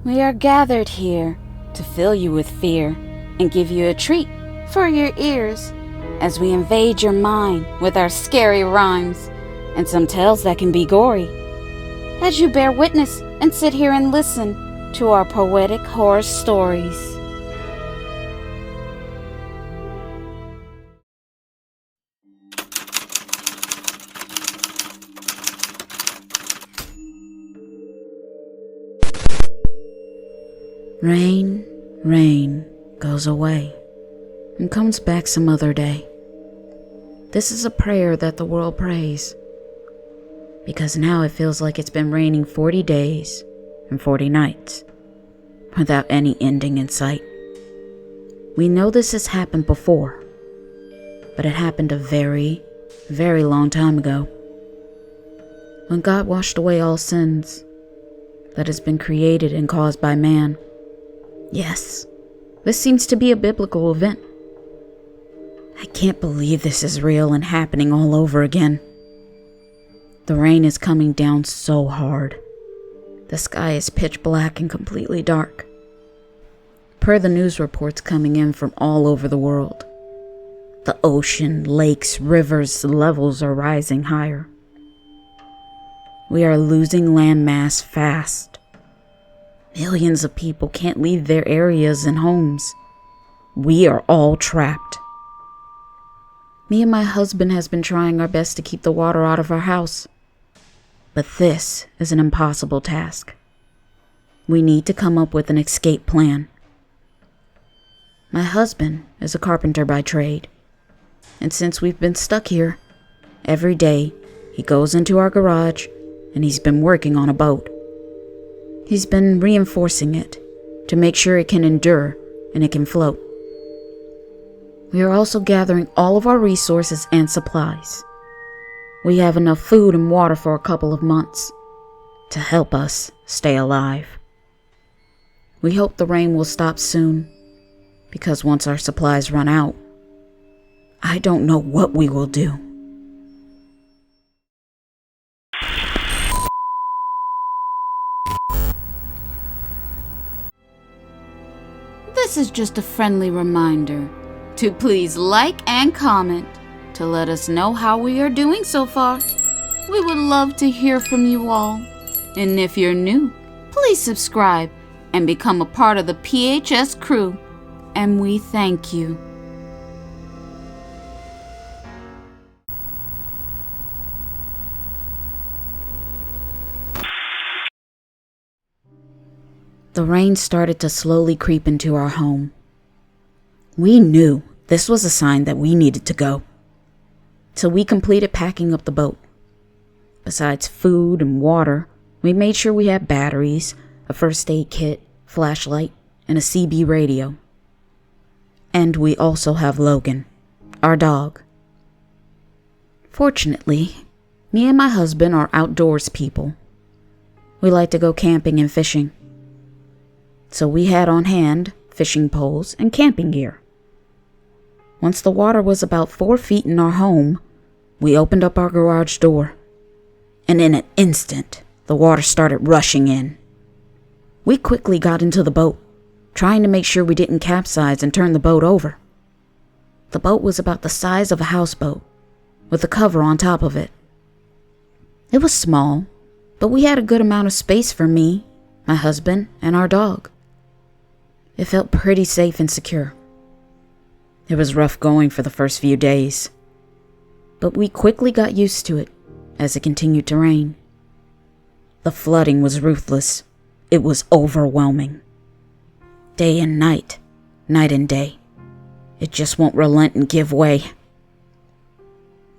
We are gathered here to fill you with fear and give you a treat for your ears as we invade your mind with our scary rhymes and some tales that can be gory. As you bear witness and sit here and listen to our poetic horror stories. Rain goes away and comes back some other day. This is a prayer that the world prays, because now it feels like it's been raining 40 days and 40 nights without any ending in sight. We know this has happened before, but it happened a very, very long time ago, when God washed away all sins that has been created and caused by man. Yes, this seems to be a biblical event. I can't believe this is real and happening all over again. The rain is coming down so hard. The sky is pitch black and completely dark. Per the news reports coming in from all over the world, the ocean, lakes, rivers, levels are rising higher. We are losing land mass fast. Millions of people can't leave their areas and homes. We are all trapped. Me and my husband has been trying our best to keep the water out of our house. But this is an impossible task. We need to come up with an escape plan. My husband is a carpenter by trade, and since we've been stuck here, every day he goes into our garage and he's been working on a boat. He's been reinforcing it to make sure it can endure and it can float. We are also gathering all of our resources and supplies. We have enough food and water for a couple of months to help us stay alive. We hope the rain will stop soon, because once our supplies run out, I don't know what we will do. This is just a friendly reminder to please like and comment to let us know how we are doing so far. We would love to hear from you all. And if you're new, please subscribe and become a part of the PHS crew. And we thank you. The rain started to slowly creep into our home. We knew this was a sign that we needed to go. So we completed packing up the boat. Besides food and water, we made sure we had batteries, a first aid kit, flashlight, and a CB radio. And we also have Logan, our dog. Fortunately, me and my husband are outdoors people. We like to go camping and fishing. So we had on hand fishing poles and camping gear. Once the water was about 4 feet in our home, we opened up our garage door. And in an instant, the water started rushing in. We quickly got into the boat, trying to make sure we didn't capsize and turn the boat over. The boat was about the size of a houseboat, with a cover on top of it. It was small, but we had a good amount of space for me, my husband, and our dog. It felt pretty safe and secure. It was rough going for the first few days, but we quickly got used to it as it continued to rain. The flooding was ruthless. It was overwhelming. Day and night, night and day. It just won't relent and give way.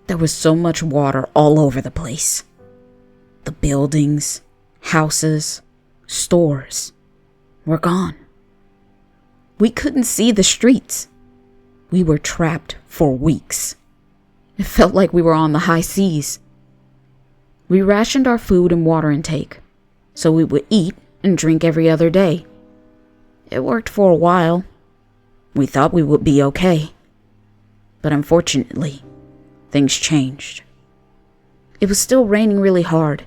There was so much water all over the place. The buildings, houses, stores were gone. We couldn't see the streets. We were trapped for weeks. It felt like we were on the high seas. We rationed our food and water intake, so we would eat and drink every other day. It worked for a while. We thought we would be okay. But unfortunately, things changed. It was still raining really hard.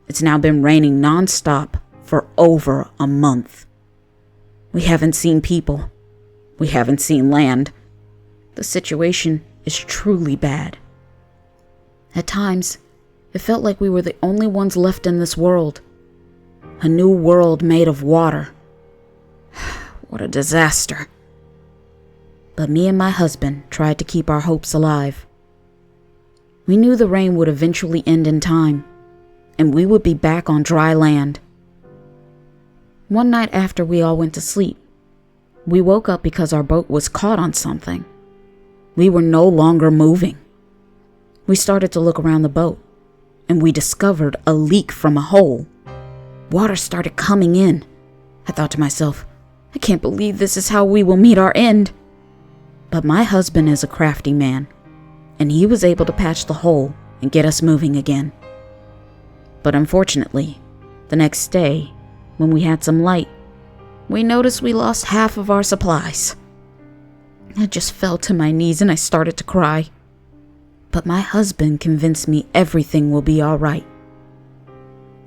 It's now been raining non-stop for over a month. We haven't seen people. We haven't seen land. The situation is truly bad. At times, it felt like we were the only ones left in this world. A new world made of water. What a disaster. But me and my husband tried to keep our hopes alive. We knew the rain would eventually end in time, and we would be back on dry land. One night after we all went to sleep, we woke up because our boat was caught on something. We were no longer moving. We started to look around the boat, and we discovered a leak from a hole. Water started coming in. I thought to myself, I can't believe this is how we will meet our end. But my husband is a crafty man, and he was able to patch the hole and get us moving again. But unfortunately, the next day, when we had some light, we noticed we lost half of our supplies. I just fell to my knees and I started to cry. But my husband convinced me everything will be all right.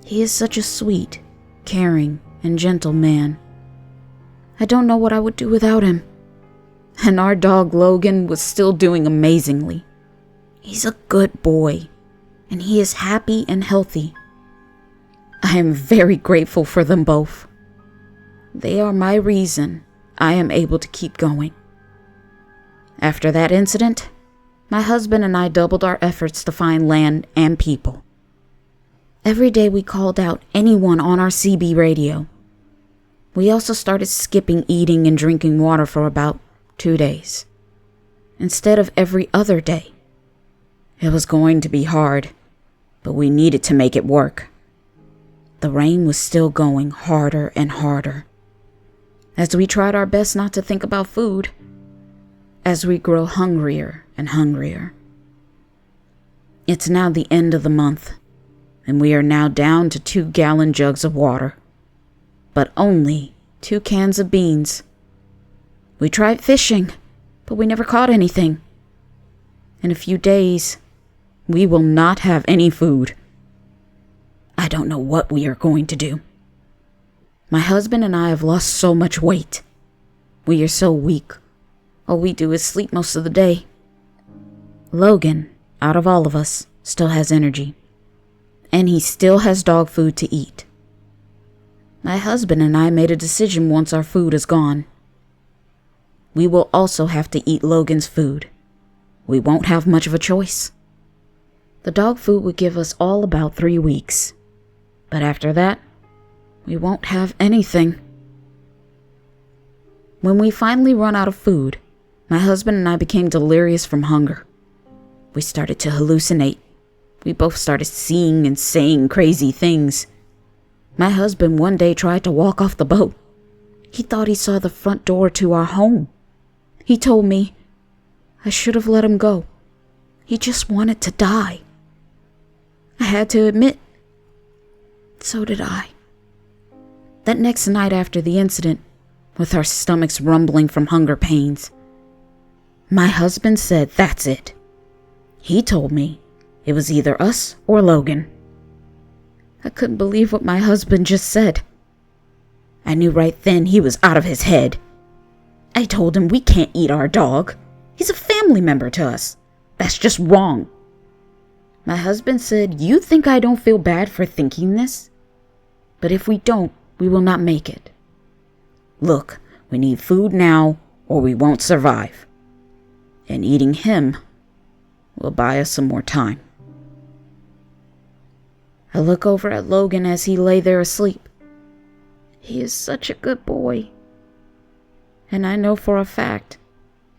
He is such a sweet, caring, and gentle man. I don't know what I would do without him. And our dog Logan was still doing amazingly. He's a good boy, and he is happy and healthy. I am very grateful for them both. They are my reason I am able to keep going. After that incident, my husband and I doubled our efforts to find land and people. Every day we called out anyone on our CB radio. We also started skipping eating and drinking water for about 2 days, instead of every other day. It was going to be hard, but we needed to make it work. The rain was still going harder and harder. As we tried our best not to think about food, as we grow hungrier and hungrier. It's now the end of the month, and we are now down to 2-gallon jugs of water, but only 2 cans of beans. We tried fishing, but we never caught anything. In a few days, we will not have any food. I don't know what we are going to do. My husband and I have lost so much weight. We are so weak. All we do is sleep most of the day. Logan, out of all of us, still has energy. And he still has dog food to eat. My husband and I made a decision once our food is gone. We will also have to eat Logan's food. We won't have much of a choice. The dog food would give us all about 3 weeks. But after that, we won't have anything. When we finally run out of food, my husband and I became delirious from hunger. We started to hallucinate. We both started seeing and saying crazy things. My husband one day tried to walk off the boat. He thought he saw the front door to our home. He told me I should have let him go. He just wanted to die. I had to admit, so did I. That next night after the incident, with our stomachs rumbling from hunger pains, my husband said that's it. He told me it was either us or Logan. I couldn't believe what my husband just said. I knew right then he was out of his head. I told him we can't eat our dog. He's a family member to us. That's just wrong. My husband said, "You think I don't feel bad for thinking this? But if we don't, we will not make it. Look, we need food now or we won't survive. And eating him will buy us some more time." I look over at Logan as he lay there asleep. He is such a good boy. And I know for a fact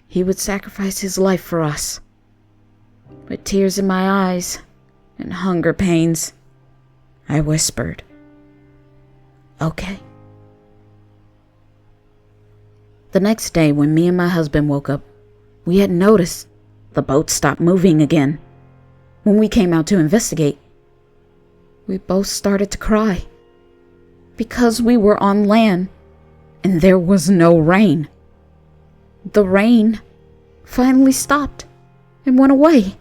he would sacrifice his life for us. With tears in my eyes and hunger pains, I whispered, "Okay." The next day, when me and my husband woke up, we had noticed the boat stopped moving again. When we came out to investigate, we both started to cry because we were on land and there was no rain. The rain finally stopped and went away.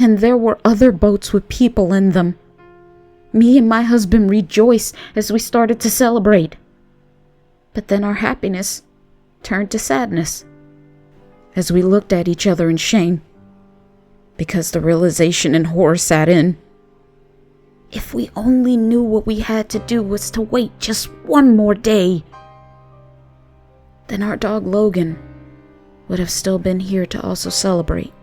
And there were other boats with people in them. Me and my husband rejoiced as we started to celebrate. But then our happiness turned to sadness as we looked at each other in shame, because the realization and horror sat in. If we only knew what we had to do was to wait just one more day, then our dog Logan would have still been here to also celebrate.